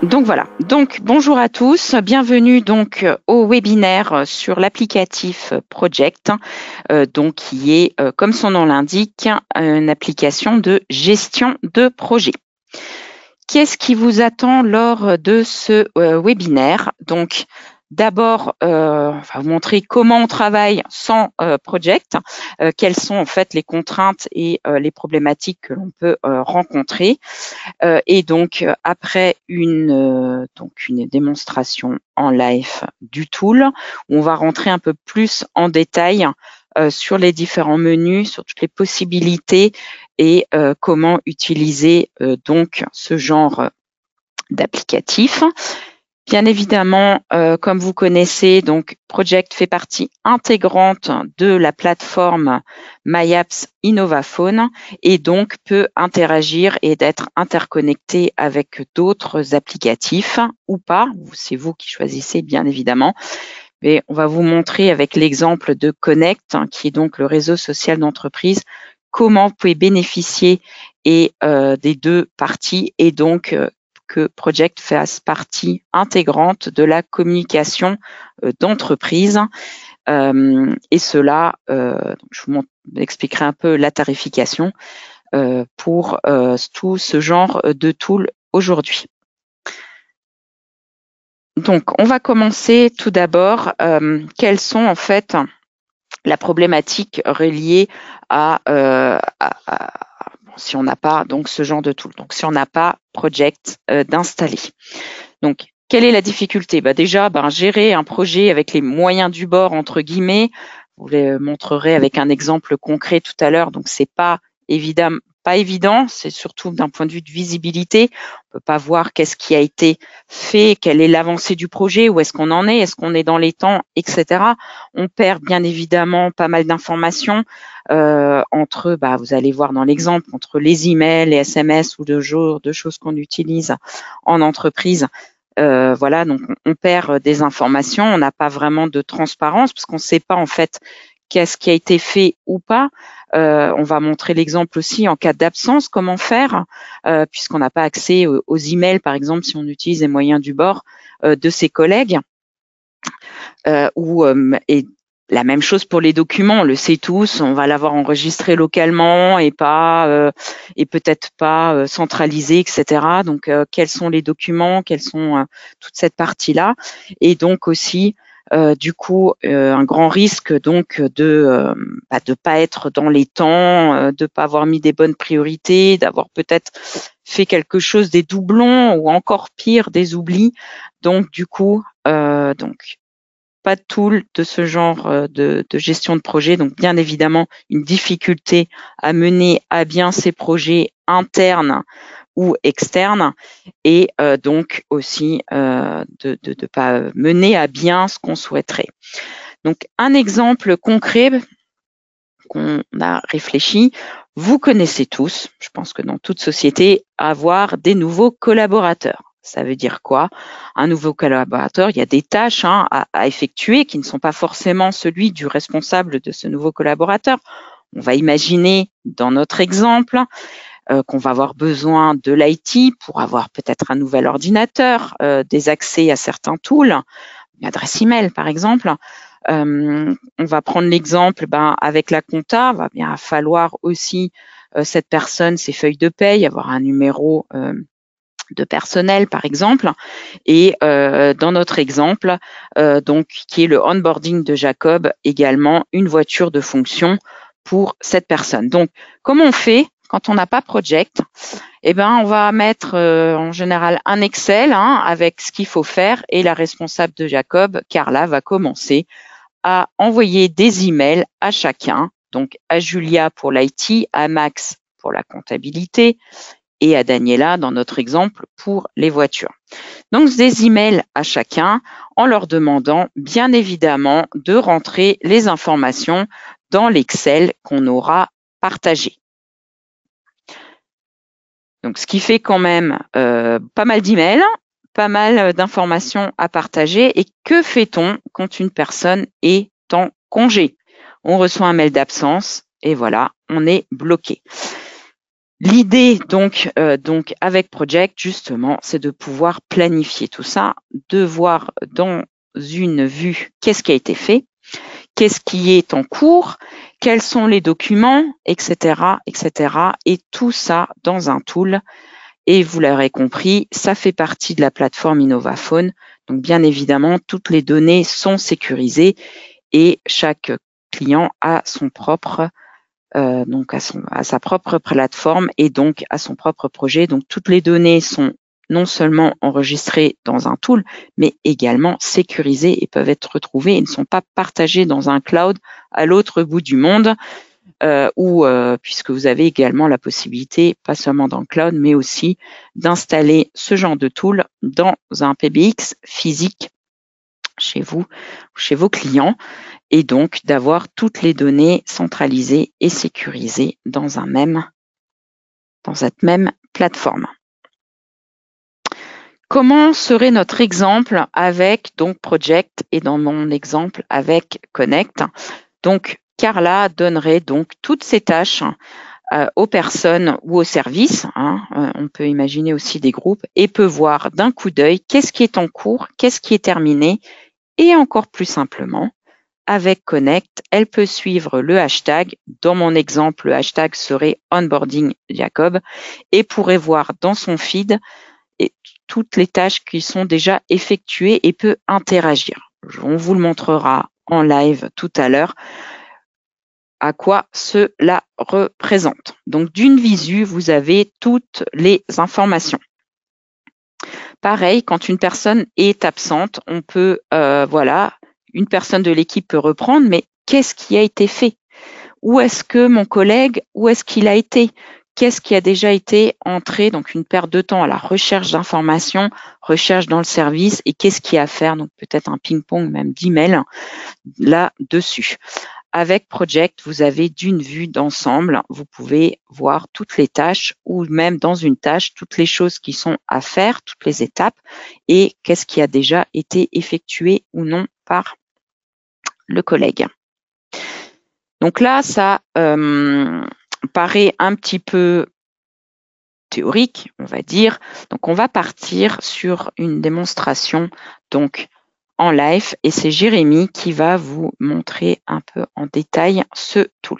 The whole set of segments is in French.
Donc voilà, donc bonjour à tous, bienvenue donc au webinaire sur l'applicatif Project, donc qui est, comme son nom l'indique, une application de gestion de projet. Qu'est-ce qui vous attend lors de ce webinaire? Donc d'abord, on va vous montrer comment on travaille sans Project, quelles sont en fait les contraintes et les problématiques que l'on peut rencontrer. Et donc, après une démonstration en live du tool, où on va rentrer un peu plus en détail sur les différents menus, sur toutes les possibilités et comment utiliser donc ce genre d'applicatif. Bien évidemment, comme vous connaissez, donc Project fait partie intégrante de la plateforme MyApps Innovaphone et donc peut interagir et d'être interconnecté avec d'autres applicatifs ou pas. C'est vous qui choisissez, bien évidemment. Mais on va vous montrer avec l'exemple de Connect, qui est donc le réseau social d'entreprise, comment vous pouvez bénéficier des deux parties et donc que Project fasse partie intégrante de la communication d'entreprise. Et cela, je vous expliquerai un peu la tarification pour tout ce genre de tool aujourd'hui. Donc, on va commencer tout d'abord. Quelles sont en fait la problématique reliée à si on n'a pas donc ce genre de tool, donc si on n'a pas Project d'installer. Donc, quelle est la difficulté? Déjà, gérer un projet avec les moyens du bord, entre guillemets, vous le montrerez avec un exemple concret tout à l'heure, donc c'est pas évident, c'est surtout d'un point de vue de visibilité. On peut pas voir qu'est-ce qui a été fait, quelle est l'avancée du projet, où est-ce qu'on en est dans les temps, etc. On perd bien évidemment pas mal d'informations entre, vous allez voir dans l'exemple, entre les emails, les SMS ou de choses qu'on utilise en entreprise. Voilà, donc on perd des informations, on n'a pas vraiment de transparence parce qu'on ne sait pas en fait qu'est-ce qui a été fait ou pas. On va montrer l'exemple aussi en cas d'absence, comment faire, puisqu'on n'a pas accès aux emails, par exemple, si on utilise les moyens du bord de ses collègues. Et la même chose pour les documents, on le sait tous, on va l'avoir enregistré localement et peut-être pas centralisé, etc. Donc, quels sont les documents, quelles sont toute cette partie-là, et donc aussi du coup un grand risque donc de pas être dans les temps, de pas avoir mis des bonnes priorités, d'avoir peut-être fait quelque chose des doublons ou encore pire des oublis. Donc du coup pas de tool de ce genre de gestion de projet, donc bien évidemment une difficulté à mener à bien ces projets internes ou externes, et donc aussi de ne pas mener à bien ce qu'on souhaiterait. Donc un exemple concret qu'on a réfléchi, vous connaissez tous, je pense que dans toute société, avoir des nouveaux collaborateurs. Ça veut dire quoi? Un nouveau collaborateur, il y a des tâches à effectuer qui ne sont pas forcément celui du responsable de ce nouveau collaborateur. On va imaginer dans notre exemple qu'on va avoir besoin de l'IT pour avoir peut-être un nouvel ordinateur, des accès à certains tools, une adresse email par exemple. On va prendre l'exemple avec la compta, va bien falloir aussi cette personne, ses feuilles de paye, avoir un numéro de personnel par exemple, et dans notre exemple donc qui est le onboarding de Jacob, également une voiture de fonction pour cette personne. Donc comment on fait quand on n'a pas Project? On va mettre en général un Excel avec ce qu'il faut faire, et la responsable de Jacob, Carla, va commencer à envoyer des emails à chacun, donc à Julia pour l'IT, à Max pour la comptabilité et à Daniela, dans notre exemple, pour les voitures. Donc, des emails à chacun en leur demandant, bien évidemment, de rentrer les informations dans l'Excel qu'on aura partagé. Donc, ce qui fait quand même pas mal d'emails, pas mal d'informations à partager. Et que fait-on quand une personne est en congé? On reçoit un mail d'absence et voilà, on est bloqué. L'idée donc avec Project justement, c'est de pouvoir planifier tout ça, de voir dans une vue qu'est-ce qui a été fait, qu'est-ce qui est en cours, quels sont les documents, etc., etc. Et tout ça dans un tool. Et vous l'aurez compris, ça fait partie de la plateforme Innovaphone. Donc bien évidemment, toutes les données sont sécurisées et chaque client a son propre donc à sa propre plateforme et donc à son propre projet. Donc toutes les données sont non seulement enregistrées dans un tool, mais également sécurisées et peuvent être retrouvées et ne sont pas partagées dans un cloud à l'autre bout du monde, puisque vous avez également la possibilité, pas seulement dans le cloud, mais aussi d'installer ce genre de tool dans un PBX physique chez vous, chez vos clients, et donc d'avoir toutes les données centralisées et sécurisées dans cette même plateforme. Comment serait notre exemple avec donc Project et dans mon exemple avec Connect? Donc Carla donnerait donc toutes ces tâches aux personnes ou aux services, on peut imaginer aussi des groupes, et peut voir d'un coup d'œil qu'est-ce qui est en cours, qu'est-ce qui est terminé, et encore plus simplement, avec Connect, elle peut suivre le hashtag. Dans mon exemple, le hashtag serait onboarding Jacob et pourrait voir dans son feed toutes les tâches qui sont déjà effectuées et peut interagir. On vous le montrera en live tout à l'heure à quoi cela représente. Donc d'une visu, vous avez toutes les informations. Pareil, quand une personne est absente, on peut, une personne de l'équipe peut reprendre, mais qu'est-ce qui a été fait? Où est-ce que mon collègue, où est-ce qu'il a été? Qu'est-ce qui a déjà été entré? Donc, une perte de temps à la recherche d'informations, recherche dans le service, et qu'est-ce qu'il y a à faire? Donc, peut-être un ping-pong, même d'email là-dessus. Avec Project, vous avez d'une vue d'ensemble, vous pouvez voir toutes les tâches ou même dans une tâche, toutes les choses qui sont à faire, toutes les étapes et qu'est-ce qui a déjà été effectué ou non par le collègue. Donc là, ça paraît un petit peu théorique, on va dire. Donc, on va partir sur une démonstration donc en live et c'est Jérémy qui va vous montrer un peu en détail ce tool.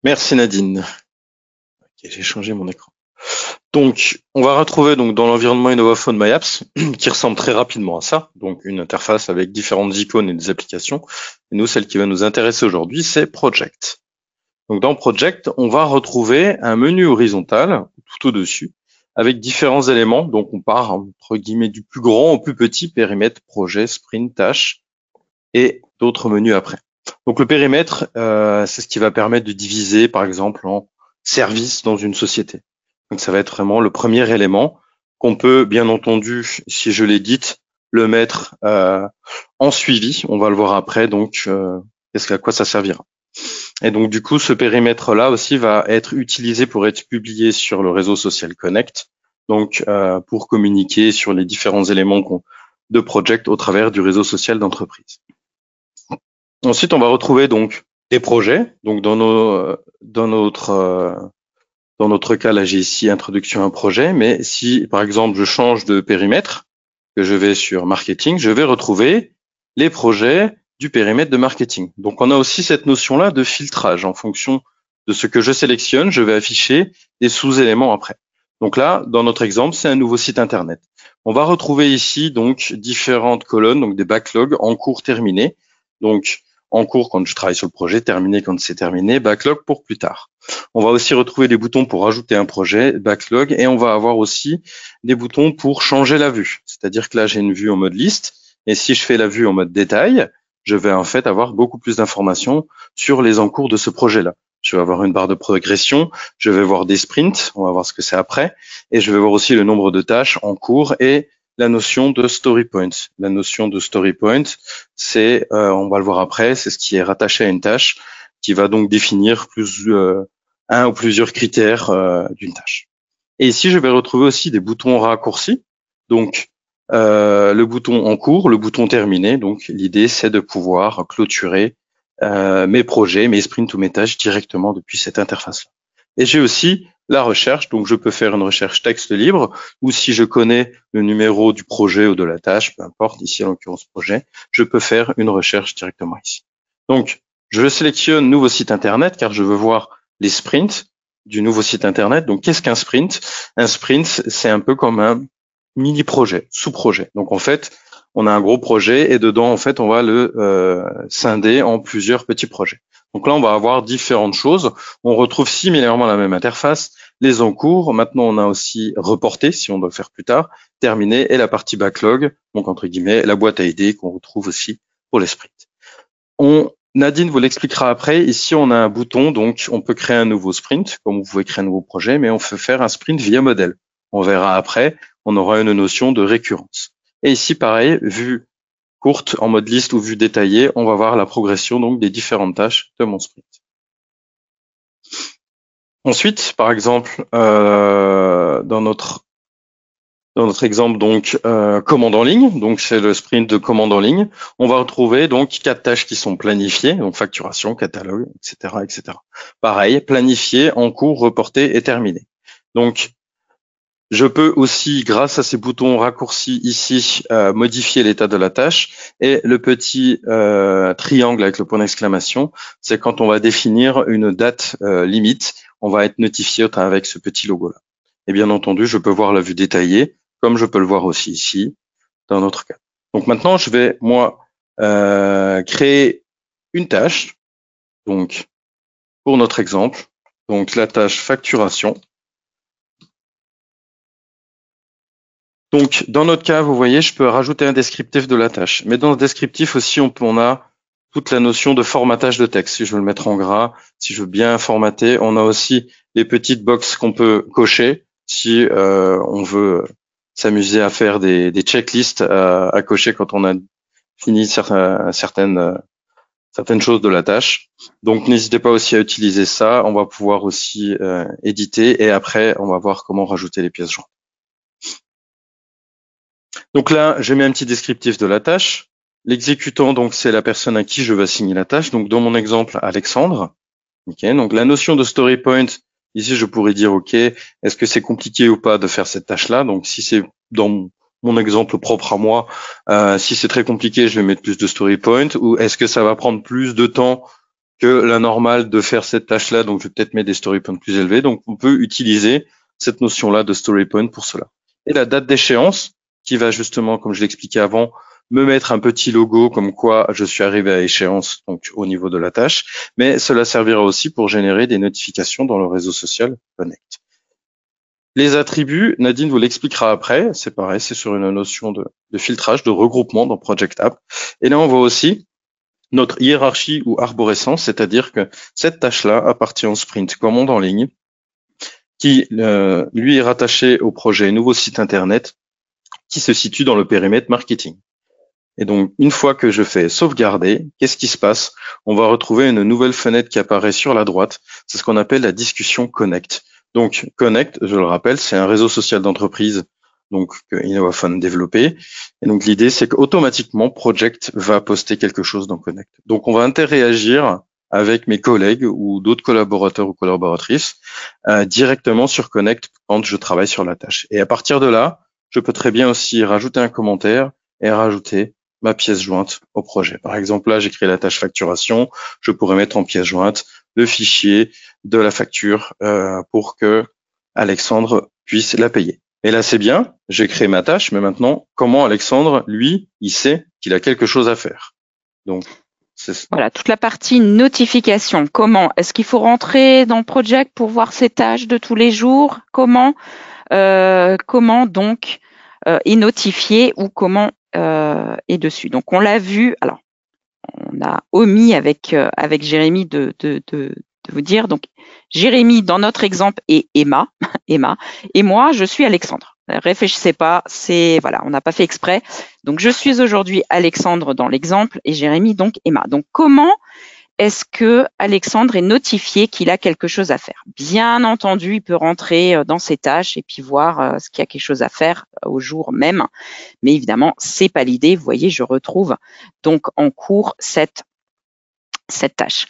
Merci Nadine. Okay, j'ai changé mon écran. Donc, on va retrouver donc dans l'environnement Innovaphone MyApps qui ressemble très rapidement à ça. Donc, une interface avec différentes icônes et des applications. Et nous, celle qui va nous intéresser aujourd'hui, c'est Project. Donc, dans Project, on va retrouver un menu horizontal tout au-dessus avec différents éléments. Donc, on part entre guillemets du plus grand au plus petit, périmètre, projet, sprint, tâche et d'autres menus après. Donc, le périmètre, c'est ce qui va permettre de diviser, par exemple, en services dans une société. Donc, ça va être vraiment le premier élément qu'on peut, bien entendu, si je l'édite, le mettre en suivi. On va le voir après, donc, à quoi ça servira. Et donc, du coup, ce périmètre-là aussi va être utilisé pour être publié sur le réseau social Connect, donc pour communiquer sur les différents éléments de Project au travers du réseau social d'entreprise. Ensuite, on va retrouver donc des projets. Donc, dans notre cas, là, j'ai ici introduction à un projet. Mais si, par exemple, je change de périmètre, que je vais sur marketing, je vais retrouver les projets du périmètre de marketing. Donc, on a aussi cette notion-là de filtrage. En fonction de ce que je sélectionne, je vais afficher des sous-éléments après. Donc là, dans notre exemple, c'est un nouveau site Internet. On va retrouver ici donc différentes colonnes, donc des backlogs en cours terminé. Donc, en cours quand je travaille sur le projet, terminé quand c'est terminé, backlog pour plus tard. On va aussi retrouver des boutons pour ajouter un projet, backlog, et on va avoir aussi des boutons pour changer la vue. C'est-à-dire que là, j'ai une vue en mode liste, et si je fais la vue en mode détail, je vais en fait avoir beaucoup plus d'informations sur les encours de ce projet-là. Je vais avoir une barre de progression, je vais voir des sprints, on va voir ce que c'est après, et je vais voir aussi le nombre de tâches en cours et la notion de story point. La notion de story point, c'est, on va le voir après, c'est ce qui est rattaché à une tâche qui va donc définir un ou plusieurs critères d'une tâche. Et ici, je vais retrouver aussi des boutons raccourcis. Donc, le bouton en cours, le bouton terminé. Donc, l'idée, c'est de pouvoir clôturer mes projets, mes sprints ou mes tâches directement depuis cette interface-là. Et j'ai aussi la recherche, donc je peux faire une recherche texte libre, ou si je connais le numéro du projet ou de la tâche, peu importe, ici en l'occurrence projet, je peux faire une recherche directement ici. Donc, je sélectionne nouveau site internet car je veux voir les sprints du nouveau site internet. Donc, qu'est-ce qu'un sprint? Un sprint, c'est un peu comme un mini-projet, sous-projet. Donc, en fait, on a un gros projet et dedans, en fait, on va le scinder en plusieurs petits projets. Donc là, on va avoir différentes choses. On retrouve similairement la même interface, les en cours. Maintenant, on a aussi reporté, si on doit le faire plus tard, terminé, et la partie backlog, donc entre guillemets, la boîte à idées qu'on retrouve aussi pour les sprints. Nadine vous l'expliquera après. Ici, on a un bouton, donc on peut créer un nouveau sprint, comme vous pouvez créer un nouveau projet, mais on peut faire un sprint via modèle. On verra après, on aura une notion de récurrence. Et ici, pareil, vue courte en mode liste ou vue détaillée, on va voir la progression donc des différentes tâches de mon sprint. Ensuite, par exemple, dans notre exemple, donc commande en ligne, donc c'est le sprint de commande en ligne. On va retrouver donc 4 tâches qui sont planifiées, donc facturation, catalogue, etc., etc. Pareil, planifié, en cours, reporté et terminé. Donc je peux aussi, grâce à ces boutons raccourcis ici, modifier l'état de la tâche. Et le petit triangle avec le point d'exclamation, c'est quand on va définir une date limite, on va être notifié avec ce petit logo-là. Et bien entendu, je peux voir la vue détaillée, comme je peux le voir aussi ici, dans notre cas. Donc maintenant, je vais, moi, créer une tâche. Donc, pour notre exemple, donc la tâche facturation. Donc, dans notre cas, vous voyez, je peux rajouter un descriptif de la tâche. Mais dans le descriptif aussi, on a toute la notion de formatage de texte. Si je veux le mettre en gras, si je veux bien formater, on a aussi les petites boxes qu'on peut cocher si on veut s'amuser à faire des checklists à cocher quand on a fini certaines choses de la tâche. Donc, n'hésitez pas aussi à utiliser ça. On va pouvoir aussi éditer et après, on va voir comment rajouter les pièces jointes. Donc là, j'ai mis un petit descriptif de la tâche. L'exécutant, donc, c'est la personne à qui je vais assigner la tâche. Donc, dans mon exemple, Alexandre. Okay, donc, la notion de story point, ici, je pourrais dire, OK, est-ce que c'est compliqué ou pas de faire cette tâche-là? Donc, si c'est dans mon exemple propre à moi, si c'est très compliqué, je vais mettre plus de story point. Ou est-ce que ça va prendre plus de temps que la normale de faire cette tâche-là? Donc, je vais peut-être mettre des story points plus élevés. Donc, on peut utiliser cette notion-là de story point pour cela. Et la date d'échéance, qui va justement, comme je l'expliquais avant, me mettre un petit logo comme quoi je suis arrivé à échéance, donc au niveau de la tâche, mais cela servira aussi pour générer des notifications dans le réseau social Connect. Les attributs, Nadine vous l'expliquera après, c'est pareil, c'est sur une notion de filtrage, de regroupement dans Project App. Et là, on voit aussi notre hiérarchie ou arborescence, c'est-à-dire que cette tâche-là appartient au sprint commande en ligne, qui lui est rattaché au projet nouveau site internet, qui se situe dans le périmètre marketing. Et donc, une fois que je fais sauvegarder, qu'est-ce qui se passe? On va retrouver une nouvelle fenêtre qui apparaît sur la droite. C'est ce qu'on appelle la discussion Connect. Donc, Connect, je le rappelle, c'est un réseau social d'entreprise donc que Innovaphone développé. Et donc, l'idée, c'est qu'automatiquement, Project va poster quelque chose dans Connect. Donc, on va interréagir avec mes collègues ou d'autres collaborateurs ou collaboratrices directement sur Connect quand je travaille sur la tâche. Et à partir de là, je peux très bien aussi rajouter un commentaire et rajouter ma pièce jointe au projet. Par exemple, là, j'ai créé la tâche facturation. Je pourrais mettre en pièce jointe le fichier de la facture pour que Alexandre puisse la payer. Et là, c'est bien, j'ai créé ma tâche, mais maintenant, comment Alexandre, lui, il sait qu'il a quelque chose à faire. Donc, voilà, toute la partie notification. Comment? Est-ce qu'il faut rentrer dans Project pour voir ses tâches de tous les jours? Comment donc est notifié ou comment est dessus? Donc, on l'a vu. Alors, on a omis avec Jérémy de vous dire. Donc, Jérémy, dans notre exemple, est Emma, et moi, je suis Alexandre. Réfléchissez pas, voilà, on n'a pas fait exprès. Donc, je suis aujourd'hui Alexandre dans l'exemple et Jérémy, donc Emma. Donc, comment est-ce que Alexandre est notifié qu'il a quelque chose à faire? Bien entendu, il peut rentrer dans ses tâches et puis voir ce qu'il y a quelque chose à faire au jour même. Mais évidemment, c'est pas l'idée. Vous voyez, je retrouve donc en cours cette tâche.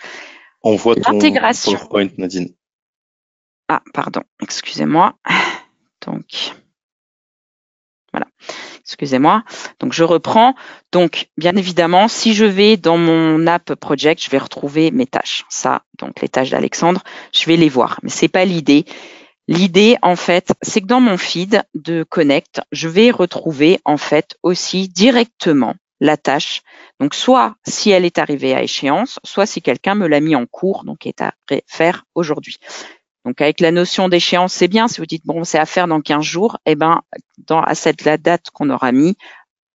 On voit ton PowerPoint, Nadine. Ah, pardon, excusez-moi. Donc, voilà, excusez-moi. Donc, je reprends. Donc, bien évidemment, si je vais dans mon app project, je vais retrouver mes tâches. Ça, donc les tâches d'Alexandre, je vais les voir. Mais c'est pas l'idée. L'idée, en fait, c'est que dans mon feed de Connect, je vais retrouver, en fait, aussi directement la tâche. Donc, soit si elle est arrivée à échéance, soit si quelqu'un me l'a mis en cours, donc est à faire aujourd'hui. Donc, avec la notion d'échéance, c'est bien. Si vous dites, bon, c'est à faire dans 15 jours, eh ben, à la date qu'on aura mis,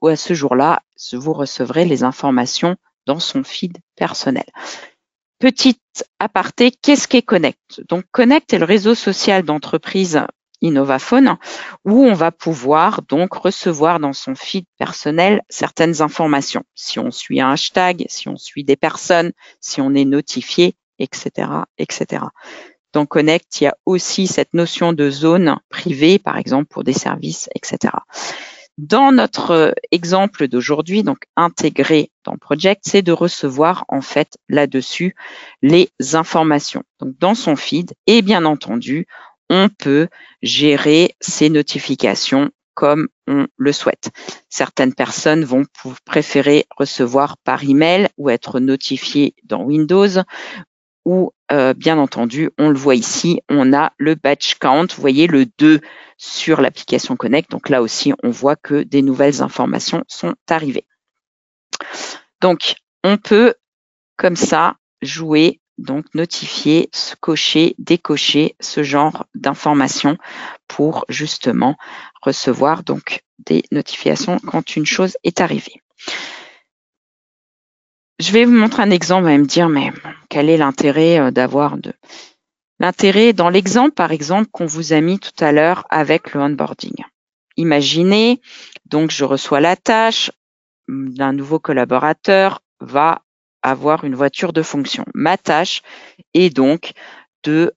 ou à ce jour-là, vous recevrez les informations dans son feed personnel. Petite aparté, qu'est-ce qu'est Connect? Donc, Connect est le réseau social d'entreprise Innovaphone où on va pouvoir donc recevoir dans son feed personnel certaines informations. Si on suit un hashtag, si on suit des personnes, si on est notifié, etc., etc. Dans Connect, il y a aussi cette notion de zone privée, par exemple pour des services, etc. Dans notre exemple d'aujourd'hui, donc intégré dans Project, c'est de recevoir en fait là-dessus les informations. Donc dans son feed, et bien entendu, on peut gérer ces notifications comme on le souhaite. Certaines personnes vont préférer recevoir par email ou être notifiées dans Windows, ou bien entendu, on le voit ici, on a le batch count, vous voyez le 2 sur l'application Connect. Donc là aussi, on voit que des nouvelles informations sont arrivées. Donc, on peut comme ça jouer, donc notifier, cocher, décocher ce genre d'informations pour justement recevoir donc des notifications quand une chose est arrivée. Je vais vous montrer un exemple, vous allez me dire, mais quel est l'intérêt d'avoir de... L'intérêt dans l'exemple, par exemple, qu'on vous a mis tout à l'heure avec le onboarding. Imaginez, donc je reçois la tâche d'un nouveau collaborateur va avoir une voiture de fonction. Ma tâche est donc de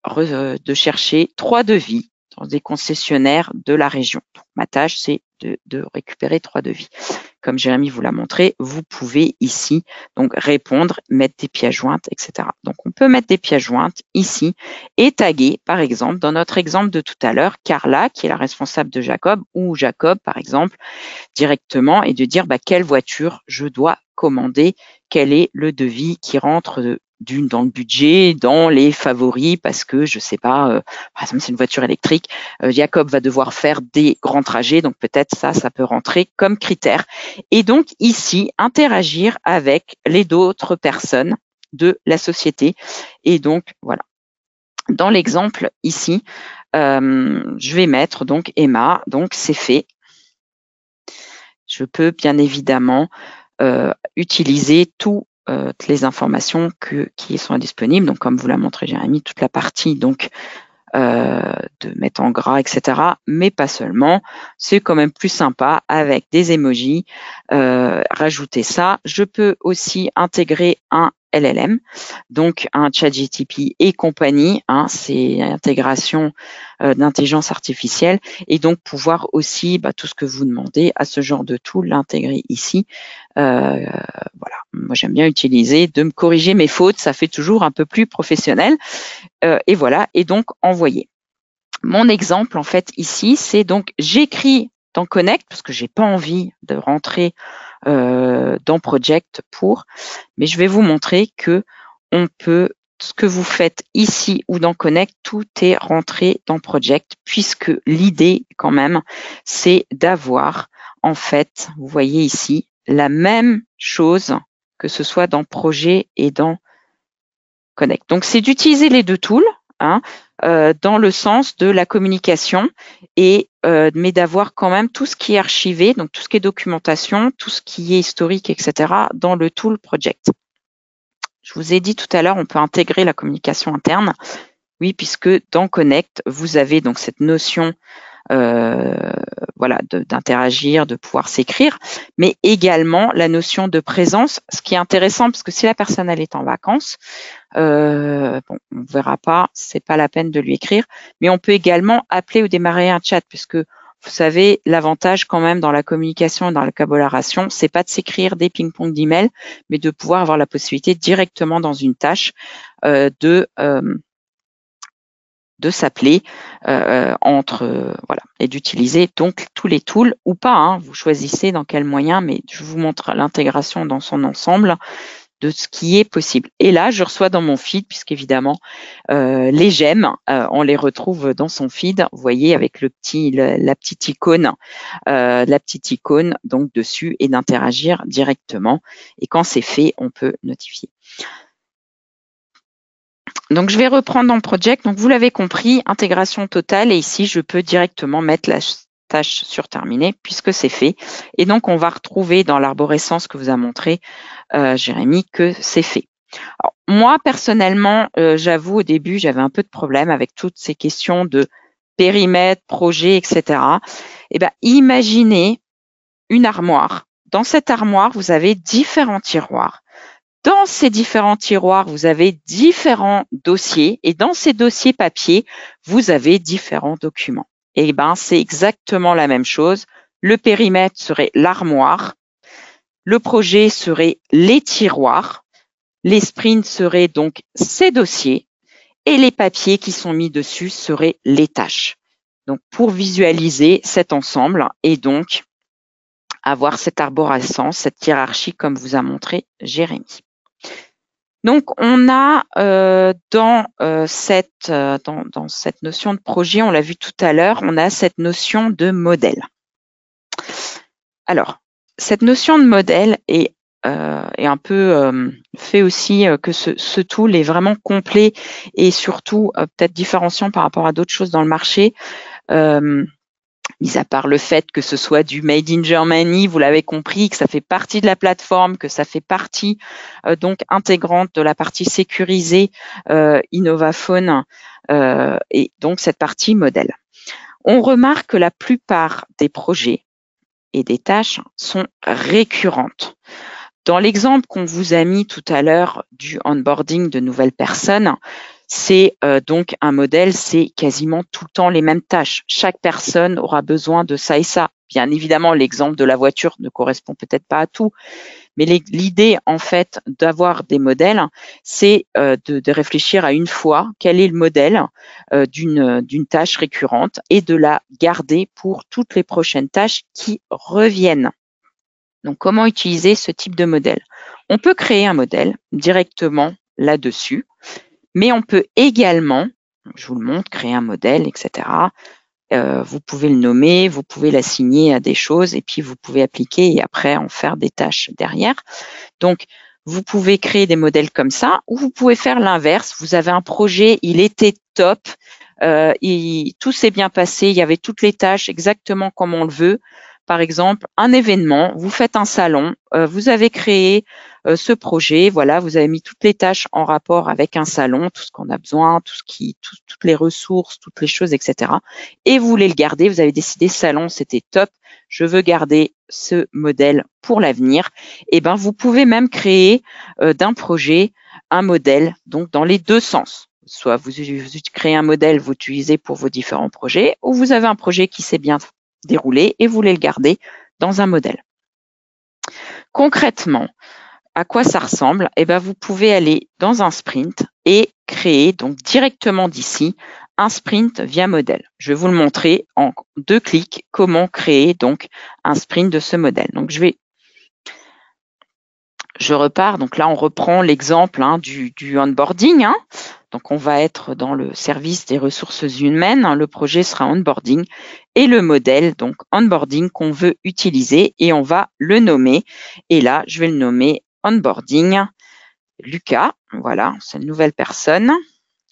chercher 3 devis dans des concessionnaires de la région. Donc, ma tâche, c'est de récupérer 3 devis. Comme Jérémy vous l'a montré, vous pouvez ici donc répondre, mettre des pièces jointes, etc. Donc, on peut mettre des pièces jointes ici et taguer, par exemple, dans notre exemple de tout à l'heure, Carla, qui est la responsable de Jacob, ou Jacob, par exemple, directement, et de dire quelle voiture je dois commander, quel est le devis qui rentre dans le budget, dans les favoris, parce que je sais pas, par exemple, c'est une voiture électrique, Jacob va devoir faire des grands trajets, donc peut-être ça peut rentrer comme critère. Et donc ici, interagir avec les d'autres personnes de la société. Et donc voilà. Dans l'exemple ici, je vais mettre donc Emma, donc c'est fait. Je peux bien évidemment utiliser toutes les informations qui sont disponibles. Donc, comme vous l'a montré Jérémy, toute la partie donc de mettre en gras, etc. Mais pas seulement. C'est quand même plus sympa avec des emojis. Rajouter ça. Je peux aussi intégrer un LLM, donc un ChatGPT et compagnie. C'est l'intégration d'intelligence artificielle et donc pouvoir aussi tout ce que vous demandez à ce genre de tool l'intégrer ici. Voilà, moi j'aime bien utiliser, de me corriger mes fautes, ça fait toujours un peu plus professionnel. Et voilà, et donc envoyer. Mon exemple en fait ici, c'est donc j'écris dans Connect parce que j'ai pas envie de rentrer dans Project mais je vais vous montrer que on peut, ce que vous faites ici ou dans Connect, tout est rentré dans Project puisque l'idée quand même, c'est d'avoir en fait, vous voyez ici, la même chose que ce soit dans Projet et dans Connect. Donc, c'est d'utiliser les deux tools dans le sens de la communication, mais d'avoir quand même tout ce qui est archivé, donc tout ce qui est documentation, tout ce qui est historique, etc., dans le tool Project. Je vous ai dit tout à l'heure, on peut intégrer la communication interne. Oui, puisque dans Connect, vous avez donc cette notion d'interagir, de pouvoir s'écrire, mais également la notion de présence, ce qui est intéressant parce que si la personne elle est en vacances, on verra pas, c'est pas la peine de lui écrire, mais on peut également appeler ou démarrer un chat puisque vous savez, l'avantage quand même dans la communication et dans la collaboration, c'est pas de s'écrire des ping-pong d'emails, mais de pouvoir avoir la possibilité directement dans une tâche de de s'appeler voilà, et d'utiliser donc tous les tools ou pas, hein, vous choisissez dans quel moyen, mais je vous montre l'intégration dans son ensemble de ce qui est possible. Et là, je reçois dans mon feed, puisqu'évidemment, les j'aime, on les retrouve dans son feed, vous voyez, avec la petite icône donc dessus, et d'interagir directement. Et quand c'est fait, on peut notifier. Donc, je vais reprendre dans Project. Donc, vous l'avez compris, intégration totale. Et ici, je peux directement mettre la tâche sur terminer puisque c'est fait. Et donc, on va retrouver dans l'arborescence que vous a montré Jérémy que c'est fait. Alors, moi, personnellement, j'avoue, au début, j'avais un peu de problème avec toutes ces questions de périmètre, projet, etc. Eh bien, imaginez une armoire. Dans cette armoire, vous avez différents tiroirs. Dans ces différents tiroirs, vous avez différents dossiers et dans ces dossiers papier, vous avez différents documents. Et ben, c'est exactement la même chose. Le périmètre serait l'armoire, le projet serait les tiroirs, les sprints seraient donc ces dossiers et les papiers qui sont mis dessus seraient les tâches. Donc, pour visualiser cet ensemble et donc avoir cette arborescence, cette hiérarchie comme vous a montré Jérémy. Donc, on a dans cette notion de projet, on l'a vu tout à l'heure, on a cette notion de modèle. Alors, cette notion de modèle est un peu fait aussi que ce tool est vraiment complet et surtout peut-être différenciant par rapport à d'autres choses dans le marché. Mis à part le fait que ce soit du Made in Germany, vous l'avez compris, que ça fait partie de la plateforme, que ça fait partie donc intégrante de la partie sécurisée Innovaphone et donc cette partie modèle. On remarque que la plupart des projets et des tâches sont récurrentes. Dans l'exemple qu'on vous a mis tout à l'heure du onboarding de nouvelles personnes, c'est donc un modèle, c'est quasiment tout le temps les mêmes tâches. Chaque personne aura besoin de ça et ça. Bien évidemment, l'exemple de la voiture ne correspond peut-être pas à tout, mais l'idée en fait d'avoir des modèles, c'est de réfléchir à une fois quel est le modèle d'une tâche récurrente et de la garder pour toutes les prochaines tâches qui reviennent. Donc, comment utiliser ce type de modèle? On peut créer un modèle directement là-dessus, mais on peut également, je vous le montre, créer un modèle, etc. Vous pouvez le nommer, vous pouvez l'assigner à des choses et puis vous pouvez appliquer et après en faire des tâches derrière. Donc, vous pouvez créer des modèles comme ça ou vous pouvez faire l'inverse. Vous avez un projet, il était top, tout s'est bien passé, il y avait toutes les tâches exactement comme on le veut. Par exemple, un événement, vous faites un salon, vous avez créé ce projet, voilà, vous avez mis toutes les tâches en rapport avec un salon, tout ce qu'on a besoin, toutes les ressources, toutes les choses, etc. Et vous voulez le garder, vous avez décidé salon, c'était top, je veux garder ce modèle pour l'avenir. Et ben, vous pouvez même créer d'un projet un modèle, donc dans les deux sens. Soit vous créez un modèle, vous utilisez pour vos différents projets, ou vous avez un projet qui s'est bien déroulé et vous voulez le garder dans un modèle. Concrètement, à quoi ça ressemble? Eh bien, vous pouvez aller dans un sprint et créer donc directement d'ici un sprint via modèle. Je vais vous le montrer en 2 clics comment créer donc un sprint de ce modèle. Donc, je repars. Donc là, on reprend l'exemple du onboarding. Donc, on va être dans le service des ressources humaines. Le projet sera onboarding et le modèle, donc onboarding qu'on veut utiliser et on va le nommer. Et là, je vais le nommer onboarding Lucas. Voilà, c'est une nouvelle personne.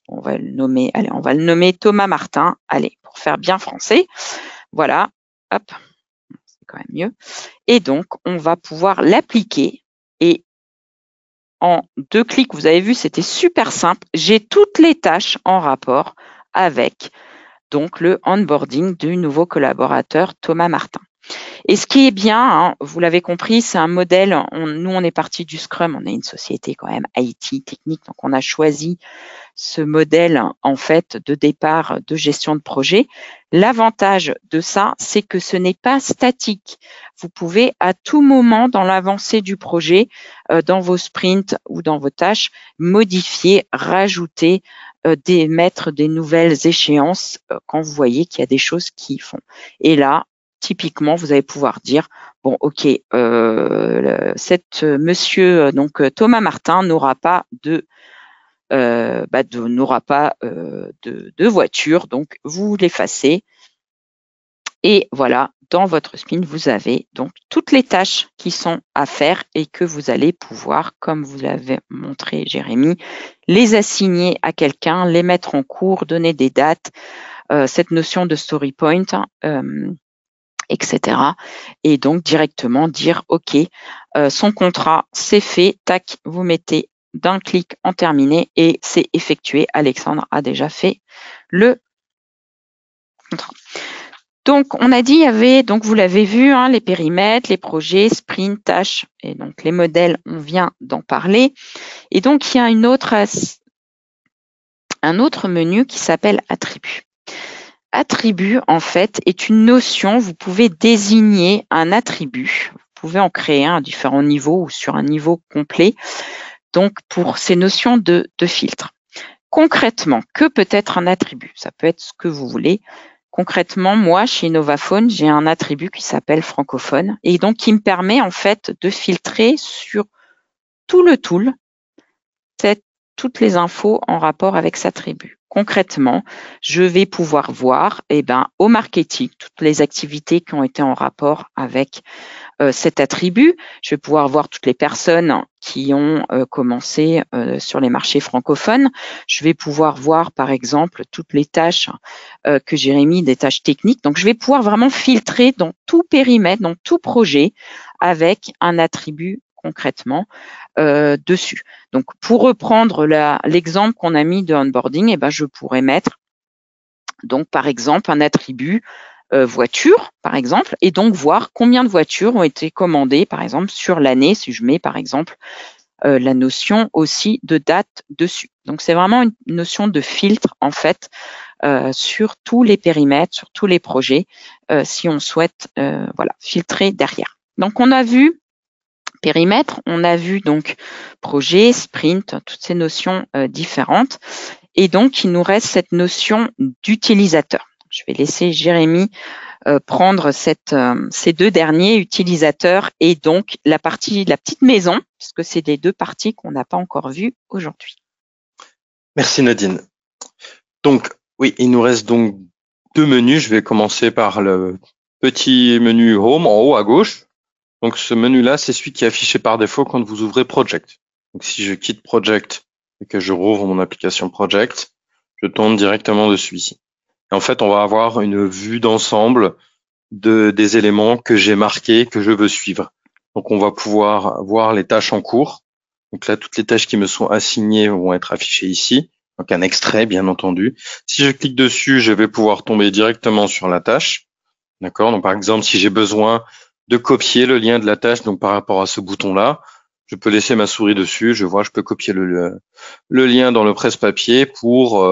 On va le nommer Thomas Martin. Allez, pour faire bien français. Voilà, hop, c'est quand même mieux. Et donc, on va pouvoir l'appliquer. Et en 2 clics, vous avez vu, c'était super simple. J'ai toutes les tâches en rapport avec donc le onboarding du nouveau collaborateur Thomas Martin. Et ce qui est bien, hein, vous l'avez compris, c'est un modèle. Nous, on est parti du Scrum. On est une société quand même IT technique, donc on a choisi ce modèle en fait de départ de gestion de projet. L'avantage de ça, c'est que ce n'est pas statique. Vous pouvez à tout moment dans l'avancée du projet, dans vos sprints ou dans vos tâches, modifier, rajouter, mettre des nouvelles échéances quand vous voyez qu'il y a des choses qui font. Et là, typiquement, vous allez pouvoir dire bon, ok, monsieur donc Thomas Martin n'aura pas de voiture, donc vous l'effacez. Et voilà, dans votre sprint, vous avez donc toutes les tâches qui sont à faire et que vous allez pouvoir, comme vous l'avez montré Jérémy, les assigner à quelqu'un, les mettre en cours, donner des dates, cette notion de story point, etc. Et donc directement dire ok, son contrat c'est fait, tac, vous mettez d'un clic en terminé et c'est effectué. Alexandre a déjà fait le contrat. Donc on a dit il y avait, donc vous l'avez vu, hein, les périmètres, les projets, sprint, tâches et donc les modèles, on vient d'en parler. Et donc il y a un autre menu qui s'appelle attributs. Attribut, en fait, est une notion. Vous pouvez désigner un attribut. Vous pouvez en créer un à différents niveaux ou sur un niveau complet. Donc, pour ces notions de filtre. Concrètement, que peut être un attribut? Ça peut être ce que vous voulez. Concrètement, moi, chez Innovaphone, j'ai un attribut qui s'appelle francophone et donc qui me permet en fait de filtrer sur tout le tool toutes les infos en rapport avec cet attribut. Concrètement, je vais pouvoir voir au marketing toutes les activités qui ont été en rapport avec cet attribut. Je vais pouvoir voir toutes les personnes qui ont commencé sur les marchés francophones. Je vais pouvoir voir, par exemple, toutes les tâches que Jérémy, des tâches techniques. Donc, je vais pouvoir vraiment filtrer dans tout périmètre, dans tout projet, avec un attribut concrètement dessus. Donc, pour reprendre l'exemple qu'on a mis de onboarding, je pourrais mettre donc par exemple un attribut voiture, par exemple, et donc voir combien de voitures ont été commandées, par exemple, sur l'année, si je mets par exemple la notion aussi de date dessus. Donc, c'est vraiment une notion de filtre en fait sur tous les périmètres, sur tous les projets, si on souhaite filtrer derrière. Donc, on a vu périmètre, on a vu donc projet, sprint, toutes ces notions différentes. Et donc, il nous reste cette notion d'utilisateur. Je vais laisser Jérémy prendre ces deux derniers, utilisateurs et donc la petite maison, puisque c'est les deux parties qu'on n'a pas encore vues aujourd'hui. Merci Nadine. Donc, oui, il nous reste donc deux menus. Je vais commencer par le petit menu Home en haut à gauche. Donc, ce menu-là, c'est celui qui est affiché par défaut quand vous ouvrez Project. Donc, si je quitte Project et que je rouvre mon application Project, je tombe directement dessus ici. Et en fait, on va avoir une vue d'ensemble des éléments que j'ai marqués, que je veux suivre. Donc, on va pouvoir voir les tâches en cours. Donc là, toutes les tâches qui me sont assignées vont être affichées ici. Donc, un extrait, bien entendu. Si je clique dessus, je vais pouvoir tomber directement sur la tâche. D'accord? Donc, par exemple, si j'ai besoin de copier le lien de la tâche, donc par rapport à ce bouton-là, je peux laisser ma souris dessus, je peux copier le lien dans le presse-papier pour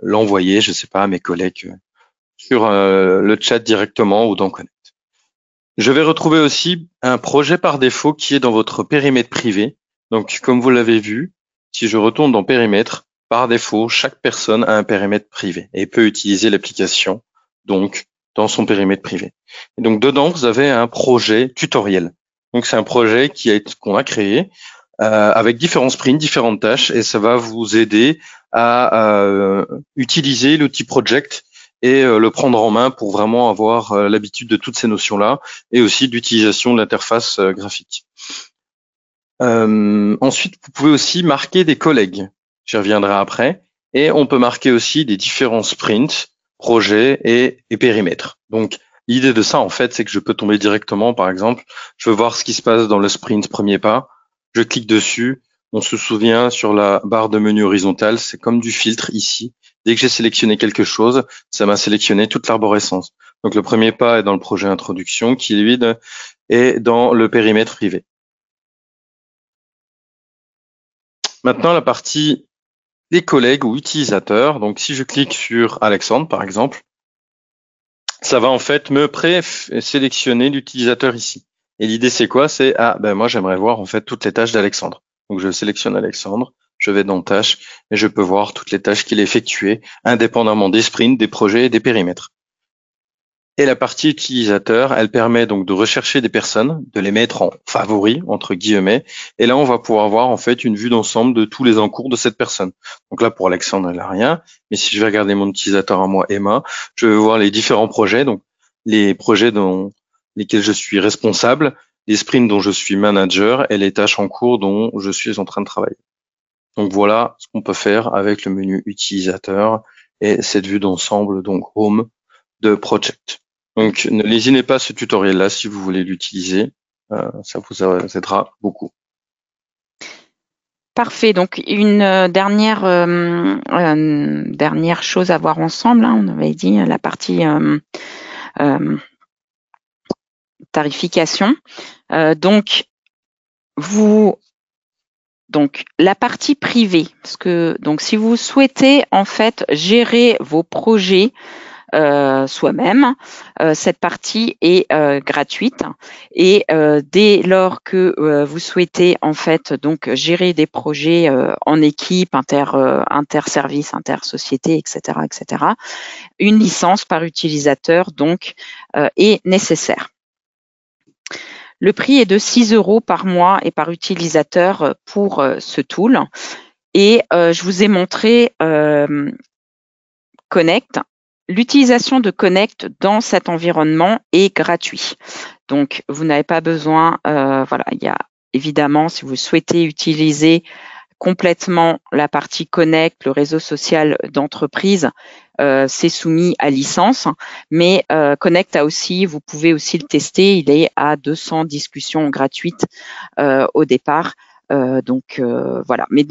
l'envoyer, je sais pas, à mes collègues sur le chat directement ou dans Connect. Je vais retrouver aussi un projet par défaut qui est dans votre périmètre privé. Donc, comme vous l'avez vu, si je retourne dans périmètre, par défaut, chaque personne a un périmètre privé et peut utiliser l'application, donc, dans son périmètre privé. Et donc, dedans, vous avez un projet tutoriel. Donc, c'est un projet qu'on a créé avec différents sprints, différentes tâches, et ça va vous aider à utiliser l'outil Project et le prendre en main pour vraiment avoir l'habitude de toutes ces notions-là et aussi d'utilisation de l'interface graphique. Ensuite, vous pouvez aussi marquer des collègues. J'y reviendrai après. Et on peut marquer aussi des différents sprints, projets et périmètres. Donc, l'idée de ça, en fait, c'est que je peux tomber directement, par exemple, je veux voir ce qui se passe dans le sprint premier pas. Je clique dessus. On se souvient sur la barre de menu horizontale, c'est comme du filtre ici. Dès que j'ai sélectionné quelque chose, ça m'a sélectionné toute l'arborescence. Donc le premier pas est dans le projet introduction qui lui est dans le périmètre privé. Maintenant la partie des collègues ou utilisateurs. Donc si je clique sur Alexandre par exemple, ça va en fait me pré-sélectionner l'utilisateur ici. Et l'idée c'est quoi? C'est moi j'aimerais voir en fait toutes les tâches d'Alexandre. Donc je sélectionne Alexandre, je vais dans tâches et je peux voir toutes les tâches qu'il a effectuées indépendamment des sprints, des projets et des périmètres. Et la partie utilisateur, elle permet donc de rechercher des personnes, de les mettre en favoris, entre guillemets. Et là, on va pouvoir voir en fait une vue d'ensemble de tous les encours de cette personne. Donc là, pour Alexandre, elle n'a rien. Mais si je vais regarder mon utilisateur à moi, Emma, je vais voir les différents projets, donc les projets dont lesquels je suis responsable, les sprints dont je suis manager et les tâches en cours dont je suis en train de travailler. Donc voilà ce qu'on peut faire avec le menu utilisateur et cette vue d'ensemble, donc Home de Project. Donc, ne lésinez pas ce tutoriel-là si vous voulez l'utiliser. Ça vous aidera beaucoup. Parfait. Donc, une dernière chose à voir ensemble. On avait dit la partie tarification. Donc, la partie privée, parce que si vous souhaitez en fait gérer vos projets soi-même, cette partie est gratuite et dès lors que vous souhaitez en fait gérer des projets en équipe, inter-service, inter-société, etc., une licence par utilisateur est nécessaire. Le prix est de 6 € par mois et par utilisateur pour ce tool. Et je vous ai montré Connect. L'utilisation de Connect dans cet environnement est gratuit. Donc, vous n'avez pas besoin, il y a évidemment, si vous souhaitez utiliser complètement la partie Connect, le réseau social d'entreprise, c'est soumis à licence, mais Connect vous pouvez aussi le tester, il est à 200 discussions gratuites au départ. Voilà, mais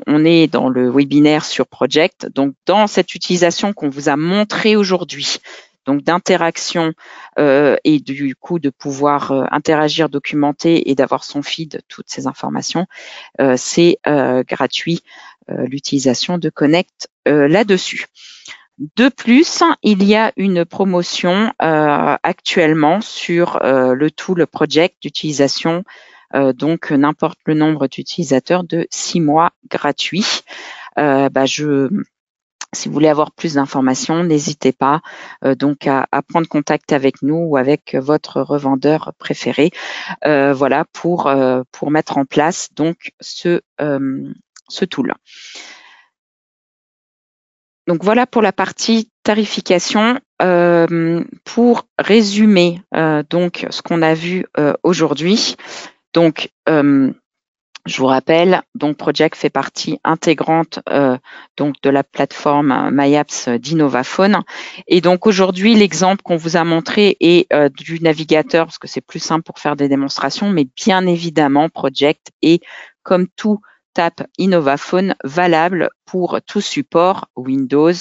on est dans le webinaire sur Project, donc dans cette utilisation qu'on vous a montré aujourd'hui, donc d'interaction et du coup de pouvoir interagir, documenter et d'avoir son feed, toutes ces informations, c'est gratuit l'utilisation de Connect là-dessus. De plus, il y a une promotion actuellement sur le tool Project d'utilisation, donc n'importe le nombre d'utilisateurs, de 6 mois gratuits. Si vous voulez avoir plus d'informations, n'hésitez pas à prendre contact avec nous ou avec votre revendeur préféré, pour mettre en place ce tool. Donc voilà pour la partie tarification. Pour résumer ce qu'on a vu aujourd'hui, je vous rappelle, Project fait partie intégrante de la plateforme MyApps d'Innovaphone. Et donc aujourd'hui, l'exemple qu'on vous a montré est du navigateur, parce que c'est plus simple pour faire des démonstrations, mais bien évidemment, Project est, comme tout app Innovaphone, valable pour tout support Windows,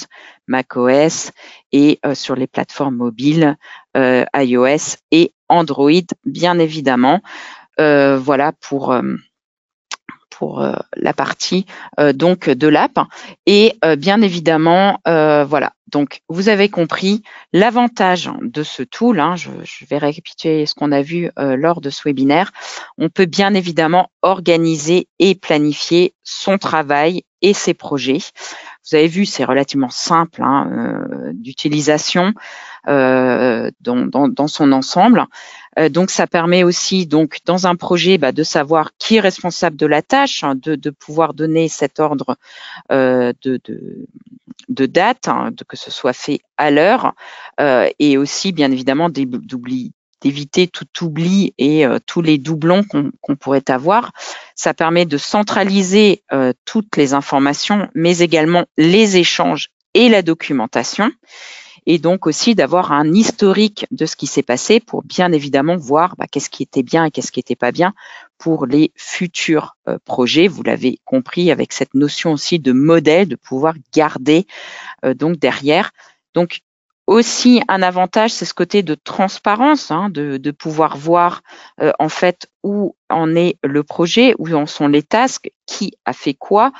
macOS et sur les plateformes mobiles iOS et Android, bien évidemment. Voilà pour la partie de l'app. Et bien évidemment, voilà. Donc, vous avez compris l'avantage de ce tool. Je vais récapituler ce qu'on a vu lors de ce webinaire. On peut bien évidemment organiser et planifier son travail et ses projets. Vous avez vu, c'est relativement simple d'utilisation dans son ensemble. Donc, ça permet aussi, dans un projet, de savoir qui est responsable de la tâche, de pouvoir donner cet ordre de date, que ce soit fait à l'heure, et aussi, bien évidemment, d'éviter tout oubli et tous les doublons qu'on pourrait avoir. Ça permet de centraliser toutes les informations, mais également les échanges et la documentation. Et donc aussi d'avoir un historique de ce qui s'est passé pour bien évidemment voir qu'est-ce qui était bien et qu'est-ce qui n'était pas bien pour les futurs projets. Vous l'avez compris avec cette notion aussi de modèle, de pouvoir garder derrière. Donc, aussi un avantage, c'est ce côté de transparence, hein, de pouvoir voir en fait où en est le projet, où en sont les tasks, qui a fait quoi,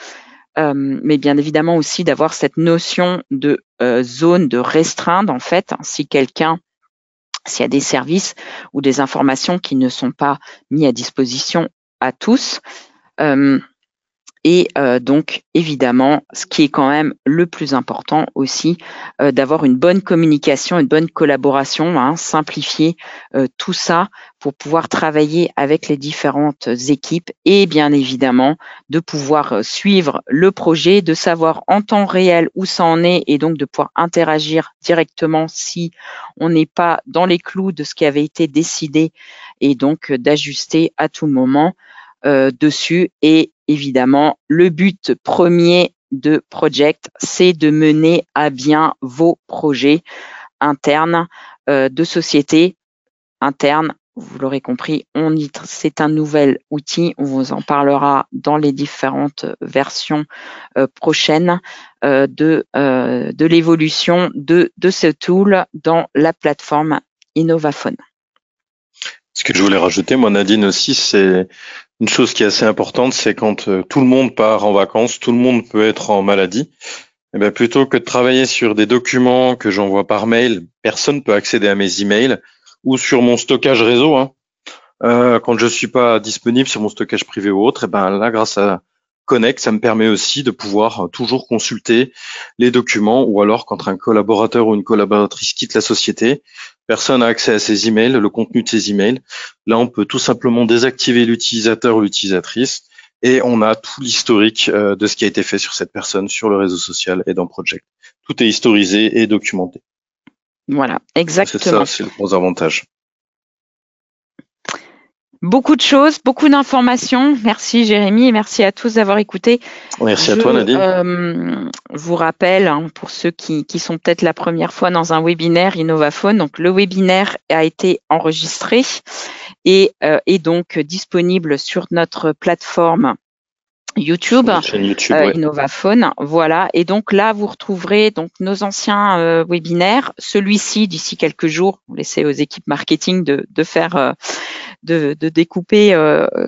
mais bien évidemment aussi d'avoir cette notion de zone de restreindre en fait, hein, s'il y a des services ou des informations qui ne sont pas mis à disposition à tous. Et donc, évidemment, ce qui est quand même le plus important aussi, d'avoir une bonne communication, une bonne collaboration, hein, simplifier tout ça pour pouvoir travailler avec les différentes équipes et bien évidemment de pouvoir suivre le projet, de savoir en temps réel où ça en est et donc de pouvoir interagir directement si on n'est pas dans les clous de ce qui avait été décidé et donc d'ajuster à tout moment dessus. Et évidemment, le but premier de Project, c'est de mener à bien vos projets internes de société interne. Vous l'aurez compris, c'est un nouvel outil. On vous en parlera dans les différentes versions prochaines de l'évolution de ce tool dans la plateforme Innovaphone. Ce que je voulais rajouter, moi, Nadine, aussi, c'est une chose qui est assez importante, c'est quand tout le monde part en vacances, tout le monde peut être en maladie. Et bien, plutôt que de travailler sur des documents que j'envoie par mail, personne peut accéder à mes emails ou sur mon stockage réseau. Hein. Quand je suis pas disponible sur mon stockage privé ou autre, et ben là, grâce à Connect, ça me permet aussi de pouvoir toujours consulter les documents ou alors quand un collaborateur ou une collaboratrice quitte la société, personne n'a accès à ses emails, le contenu de ses emails. Là, on peut tout simplement désactiver l'utilisateur ou l'utilisatrice et on a tout l'historique de ce qui a été fait sur cette personne sur le réseau social et dans Project. Tout est historisé et documenté. Voilà, exactement. C'est ça, c'est le gros avantage. Beaucoup de choses, beaucoup d'informations. Merci Jérémy et merci à tous d'avoir écouté. Merci à toi Nadine. Je vous rappelle, hein, pour ceux qui sont peut-être la première fois dans un webinaire Innovaphone, donc le webinaire a été enregistré et est donc disponible sur notre plateforme YouTube, ouais. Innovaphone, voilà. Et donc là, vous retrouverez donc nos anciens webinaires. Celui-ci, d'ici quelques jours, on laisse aux équipes marketing de faire, de découper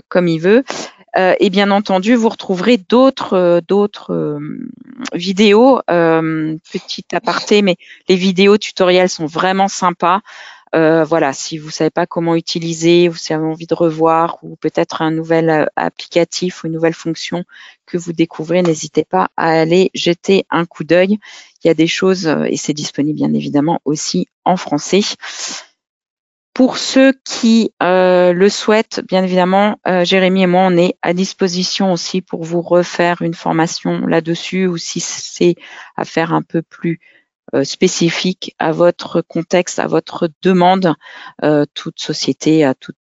comme il veut. Et bien entendu, vous retrouverez d'autres vidéos. Petit aparté, mais les vidéos tutoriels sont vraiment sympas. Voilà, si vous savez pas comment utiliser, ou si vous avez envie de revoir, ou peut-être un nouvel applicatif ou une nouvelle fonction que vous découvrez, n'hésitez pas à aller jeter un coup d'œil. Il y a des choses, et c'est disponible bien évidemment aussi en français. Pour ceux qui le souhaitent, bien évidemment, Jérémy et moi, on est à disposition aussi pour vous refaire une formation là-dessus, ou si c'est à faire un peu plus spécifique à votre contexte, à votre demande, toute société, à tout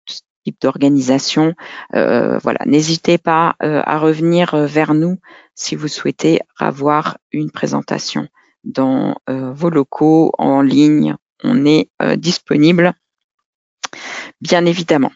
type d'organisation. Voilà, n'hésitez pas à revenir vers nous si vous souhaitez avoir une présentation dans vos locaux, en ligne. On est disponible, bien évidemment.